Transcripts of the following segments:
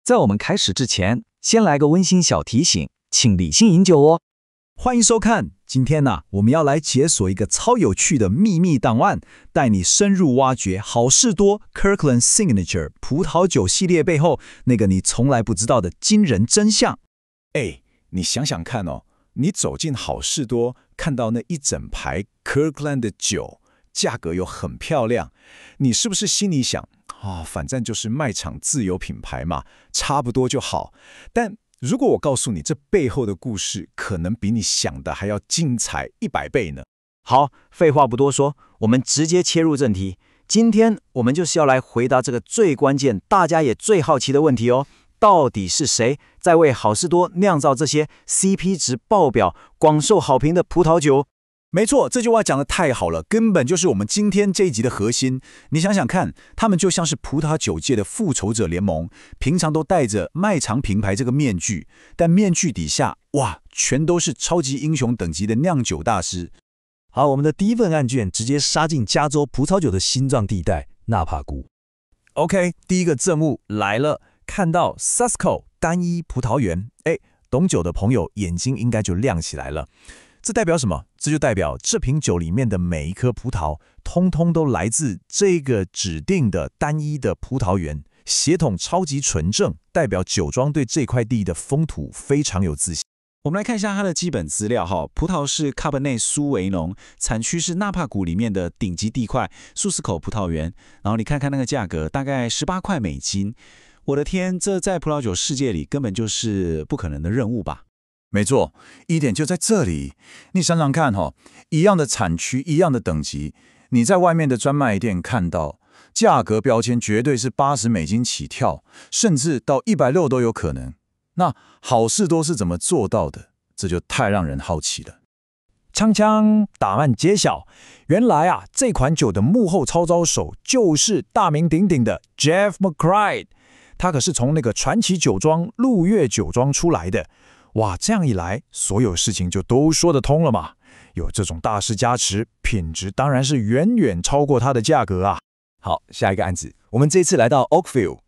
在我们开始之前，先来个温馨小提醒，请理性饮酒哦。欢迎收看，今天我们要来解锁一个超有趣的秘密档案，带你深入挖掘好事多 Kirkland Signature 葡萄酒系列背后那个你从来不知道的惊人真相。你想想看哦，你走进好事多，看到那一整排 Kirkland 的酒，价格又很漂亮，你是不是心里想，反正就是卖场自有品牌嘛，差不多就好。但如果我告诉你，这背后的故事可能比你想的还要精彩100倍呢。好，废话不多说，我们直接切入正题。今天我们就是要来回答这个最关键、大家也最好奇的问题哦。到底是谁在为好事多酿造这些 CP 值爆表、广受好评的葡萄酒？没错，这句话讲得太好了，根本就是我们今天这一集的核心。你想想看，他们就像是葡萄酒界的复仇者联盟，平常都戴着卖场品牌这个面具，但面具底下，全都是超级英雄等级的酿酒大师。好，我们的第一份案卷直接杀进加州葡萄酒的心脏地带纳帕谷。OK， 第一个证物来了，看到 Susco 单一葡萄园，懂酒的朋友眼睛应该就亮起来了。这代表什么？这就代表这瓶酒里面的每一颗葡萄，通通都来自这个指定的单一的葡萄园，血统超级纯正，代表酒庄对这块地的风土非常有自信。我们来看一下它的基本资料葡萄是卡本内苏维农，产区是纳帕谷里面的顶级地块苏斯口葡萄园。然后你看看那个价格，大概18块美金。我的天，这在葡萄酒世界里根本就是不可能的任务吧？没错，一点就在这里。你想想看一样的产区，一样的等级，你在外面的专卖店看到，价格标签绝对是80美金起跳，甚至到160都有可能。那好事多是怎么做到的？这就太让人好奇了。锵锵，答案揭晓，原来这款酒的幕后操刀手就是大名鼎鼎的 Jeff McBride， 他可是从那个传奇酒庄鹿月酒庄出来的。这样一来，所有事情就都说得通了嘛。有这种大师加持，品质当然是远远超过它的价格啊。好，下一个案子，我们这次来到 Oakville，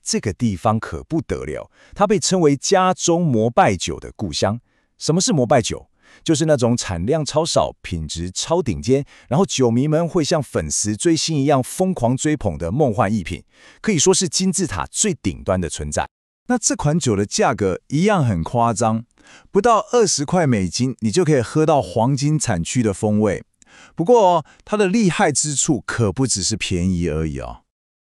这个地方可不得了，它被称为加州摩拜酒的故乡。什么是摩拜酒？就是那种产量超少、品质超顶尖，然后酒迷们会像粉丝追星一样疯狂追捧的梦幻逸品，可以说是金字塔最顶端的存在。那这款酒的价格一样很夸张，不到20块美金，你就可以喝到黄金产区的风味。不过它的厉害之处可不只是便宜而已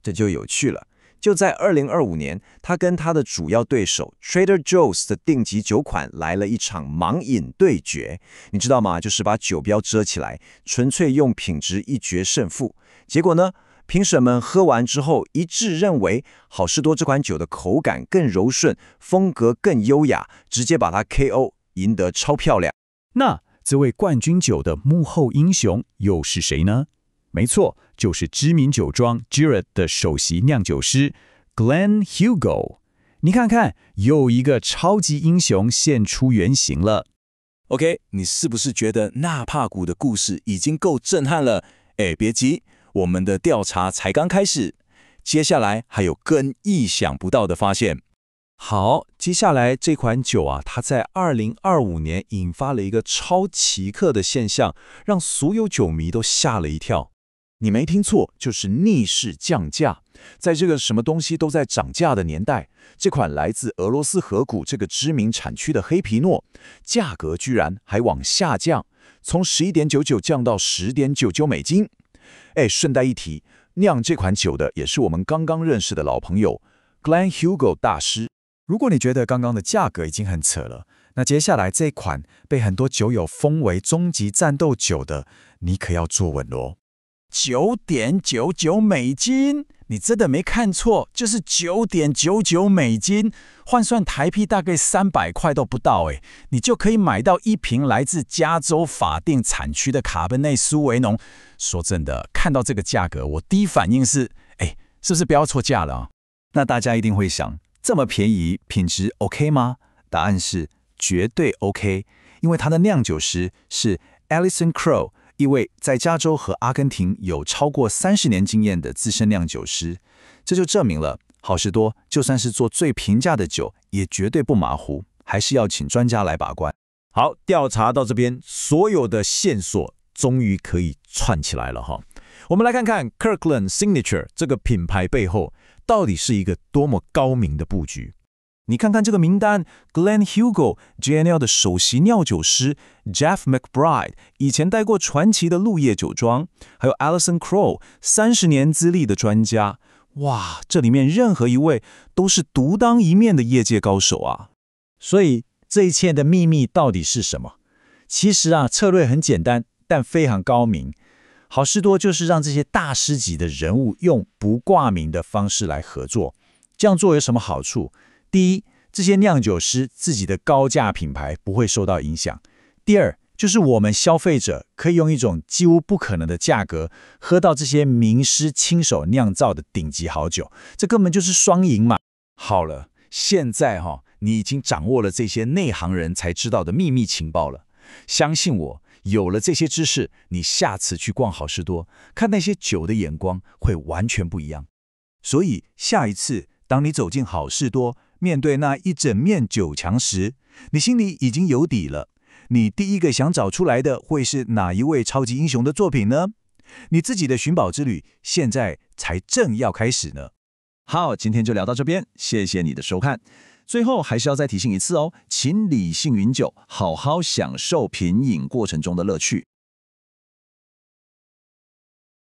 这就有趣了。就在2025年，他跟他的主要对手 Trader Joe's 的顶级酒款来了一场盲饮对决，你知道吗？就是把酒标遮起来，纯粹用品质一决胜负。结果呢？评审们喝完之后一致认为，好事多这款酒的口感更柔顺，风格更优雅，直接把它 KO， 赢得超漂亮。那这位冠军酒的幕后英雄又是谁呢？没错，就是知名酒庄 Girard 的首席酿酒师 Glenn Hugo。你看看，又一个超级英雄现出原形了。OK， 你是不是觉得纳帕谷的故事已经够震撼了？别急。我们的调查才刚开始，接下来还有更意想不到的发现。好，接下来这款酒它在2025年引发了一个超奇特的现象，让所有酒迷都吓了一跳。你没听错，就是逆势降价。在这个什么东西都在涨价的年代，这款来自俄罗斯河谷这个知名产区的黑皮诺，价格居然还往下降，从11.99降到10.99美金。顺带一提，酿这款酒的也是我们刚刚认识的老朋友 Glenn Hugo 大师。如果你觉得刚刚的价格已经很扯了，那接下来这款被很多酒友封为终极战斗酒的，你可要坐稳咯。9.99美金，你真的没看错，就是9.99美金，换算台币大概300块都不到你就可以买到一瓶来自加州法定产区的卡本内苏维农。说真的，看到这个价格，我第一反应是，是不是标错价了那大家一定会想，这么便宜，品质 OK 吗？答案是绝对 OK， 因为它的酿酒师是 Alison Crow，一位在加州和阿根廷有超过30年经验的资深酿酒师，这就证明了好事多就算是做最平价的酒，也绝对不马虎，还是要请专家来把关。好，调查到这边，所有的线索终于可以串起来了哈。我们来看看 Kirkland Signature 这个品牌背后到底是一个多么高明的布局。你看看这个名单 ，Glenn Hugel、JNL 的首席酿酒师 Jeff McBride 以前带过传奇的鹿业酒庄，还有 Alison Crow 30年资历的专家。哇，这里面任何一位都是独当一面的业界高手啊！所以这一切的秘密到底是什么？其实啊，策略很简单，但非常高明。好事多就是让这些大师级的人物用不挂名的方式来合作。这样做有什么好处？第一，这些酿酒师自己的高价品牌不会受到影响。第二，就是我们消费者可以用一种几乎不可能的价格喝到这些名师亲手酿造的顶级好酒，这根本就是双赢嘛。好了，现在你已经掌握了这些内行人才知道的秘密情报了。相信我，有了这些知识，你下次去逛好事多，看那些酒的眼光会完全不一样。所以下一次当你走进好事多，面对那一整面酒墙时，你心里已经有底了。你第一个想找出来的会是哪一位超级英雄的作品呢？你自己的寻宝之旅现在才正要开始呢。好，今天就聊到这边，谢谢你的收看。最后还是要再提醒一次哦，请理性饮酒，好好享受品饮过程中的乐趣。